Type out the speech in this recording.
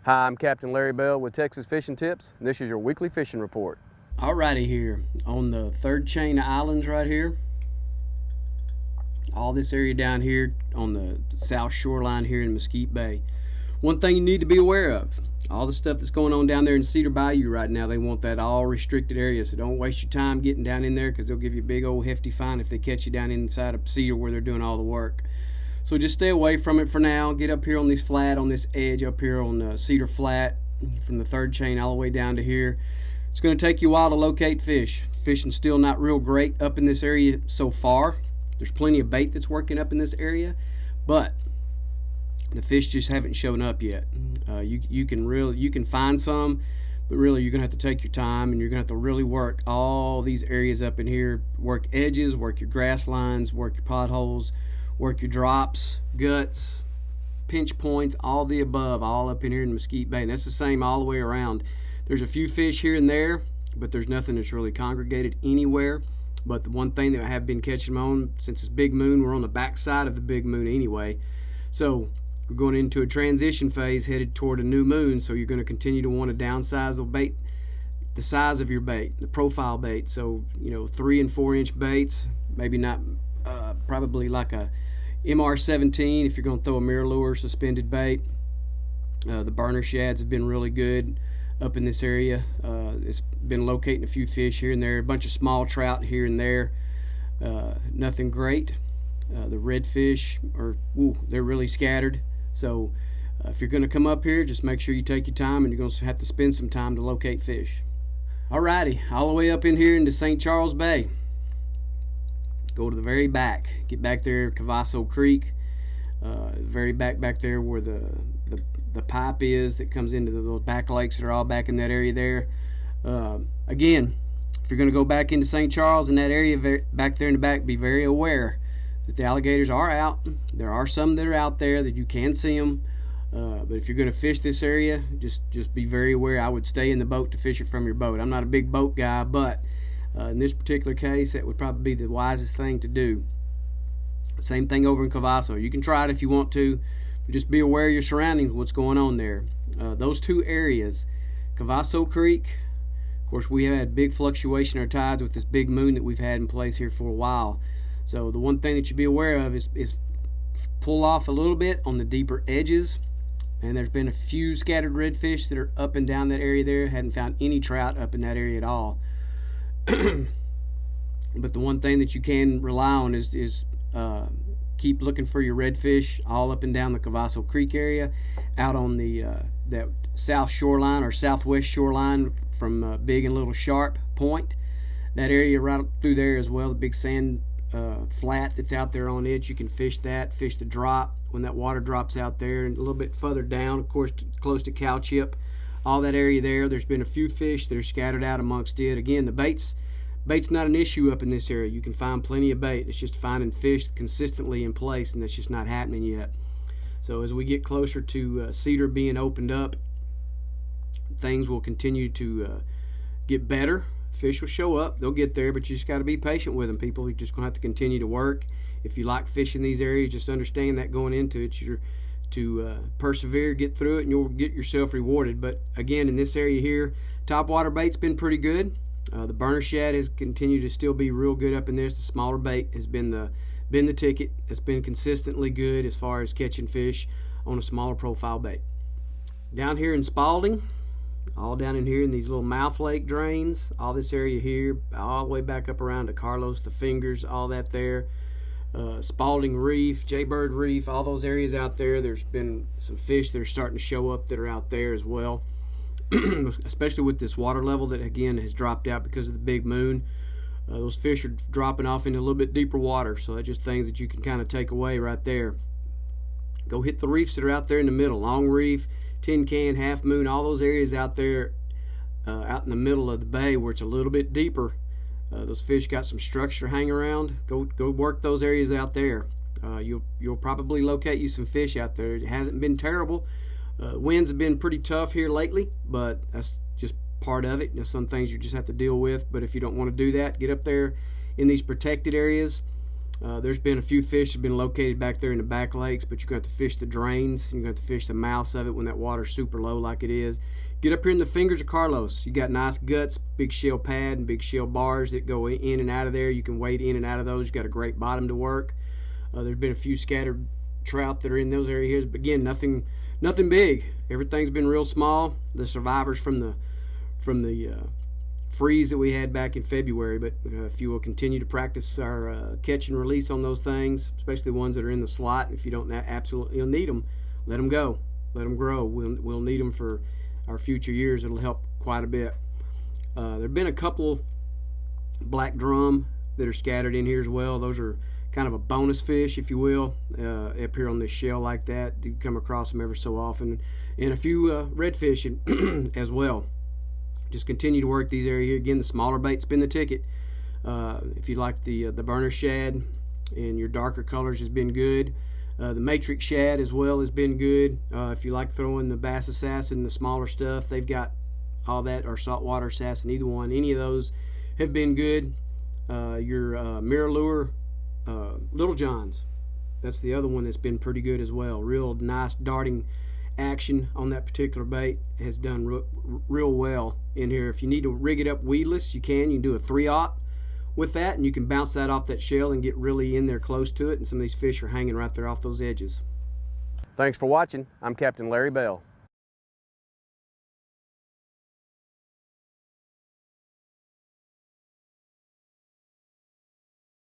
Hi, I'm Captain Larry Bell with Texas Fishing Tips, and this is your weekly fishing report. Alrighty, here on the third chain of islands right here, all this area down here on the south shoreline here in Mesquite Bay. One thing you need to be aware of, all the stuff that's going on down there in Cedar Bayou right now, they want that all restricted area, so don't waste your time getting down in there because they'll give you a big old hefty fine if they catch you down inside of Cedar where they're doing all the work. So just stay away from it for now. Get up here on this flat, on this edge up here on Cedar Flat, from the third chain all the way down to here. It's going to take you a while to locate fish. Fishing's still not real great up in this area so far. There's plenty of bait that's working up in this area, but the fish just haven't shown up yet. You can find some, but really you're going to have to take your time, and you're going to have to really work all these areas up in here. Work edges, work your grass lines, work your potholes, work your drops, guts, pinch points, all the above, all up in here in Mesquite Bay. And that's the same all the way around. There's a few fish here and there, but there's nothing that's really congregated anywhere. But the one thing that I have been catching them on, since it's big moon, we're on the back side of the big moon anyway. So we're going into a transition phase headed toward a new moon, so you're going to continue to want to downsize the bait, the size of your bait, the profile bait. So, 3 and 4 inch baits, maybe not, probably like a MR17 if you're going to throw a mirror lure suspended bait. The burner shads have been really good up in this area. It's been locating a few fish here and there, a bunch of small trout here and there. Nothing great. The redfish they're really scattered. So if you're going to come up here, just make sure you take your time, and you're going to have to spend some time to locate fish. Alrighty, all the way up in here into St. Charles Bay. Go to the very back. Get back there, Cavazo Creek. Very back there where the pipe is that comes into those back lakes that are all back in that area there. Again, if you're going to go back into St. Charles in that area back there in the back, be very aware that the alligators are out. There are some that are out there that you can see them. But if you're going to fish this area, just be very aware. I would stay in the boat to fish it from your boat. I'm not a big boat guy, but in this particular case, that would probably be the wisest thing to do. Same thing over in Cavazo. You can try it if you want to, but just be aware of your surroundings, what's going on there. Those two areas, Cavazo Creek, of course, we had big fluctuation in our tides with this big moon that we've had in place here for a while. So the one thing that you be aware of is pull off a little bit on the deeper edges. And there's been a few scattered redfish that are up and down that area there. Hadn't found any trout up in that area at all. But the one thing that you can rely on is keep looking for your redfish all up and down the Cavazo Creek area, out on the that south shoreline or southwest shoreline from Big and Little Sharp Point. That area right through there as well, the big sand flat that's out there on it. You can fish that, fish the drop when that water drops out there, and a little bit further down, of course, close to Cow Chip. All that area there, there's been a few fish that are scattered out amongst it. Again, the bait's not an issue up in this area. You can find plenty of bait. It's just finding fish consistently in place, and that's just not happening yet. So as we get closer to Cedar being opened up, things will continue to get better. Fish will show up. They'll get there, but you just got to be patient with them, people. You're just going to have to continue to work. If you like fishing these areas, just understand that going into it, you're to persevere, get through it, and you'll get yourself rewarded. But again, in this area here, topwater bait's been pretty good. The burner shad has continued to still be real good up in there. The smaller bait has been the ticket. It's been consistently good as far as catching fish on a smaller profile bait. Down here in Spalding, all down in here in these little mouth lake drains, all this area here, all the way back up around to Carlos, the Fingers, all that there. Spalding Reef, Jaybird Reef, all those areas out there, there's been some fish that are starting to show up that are out there as well. Especially with this water level that again has dropped out because of the big moon. Those fish are dropping off into a little bit deeper water, so that's just things that you can kind of take away right there. Go hit the reefs that are out there in the middle, Long Reef, Tin Can, Half Moon, all those areas out there out in the middle of the bay where it's a little bit deeper. Those fish got some structure hanging around. Go work those areas out there. You'll probably locate you some fish out there. It hasn't been terrible. Winds have been pretty tough here lately, but that's just part of it. Some things you just have to deal with. But if you don't want to do that, get up there in these protected areas. There's been a few fish that have been located back there in the back lakes, but you're going to have to fish the drains. You're going to have to fish the mouths of it when that water's super low like it is. Get up here in the fingers of Carlos. You got nice guts, big shell pad, and big shell bars that go in and out of there. You can wade in and out of those. You got a great bottom to work. There's been a few scattered trout that are in those areas, but again, nothing big. Everything's been real small. The survivors from the freeze that we had back in February, but if you will continue to practice our catch and release on those things, especially the ones that are in the slot, if you don't absolutely need them, let them go, let them grow. We'll need them for our future years. It'll help quite a bit. There have been a couple black drum that are scattered in here as well. Those are kind of a bonus fish, if you will, up here on this shell like that. You come across them ever so often, and a few redfish as well. Just continue to work these areas here. Again, the smaller bait, spin the ticket. If you like the burner shad and your darker colors has been good. The matrix shad as well has been good. If you like throwing the bass assassin, the smaller stuff, they've got all that, or saltwater assassin, either one. Any of those have been good. Your mirror lure, Little Johns, that's the other one that's been pretty good as well. Real nice darting action on that particular bait has done real well in here. If you need to rig it up weedless, you can do a 3/0 with that, and you can bounce that off that shell and get really in there close to it, and some of these fish are hanging right there off those edges. Thanks for watching. I'm Captain Larry Bell.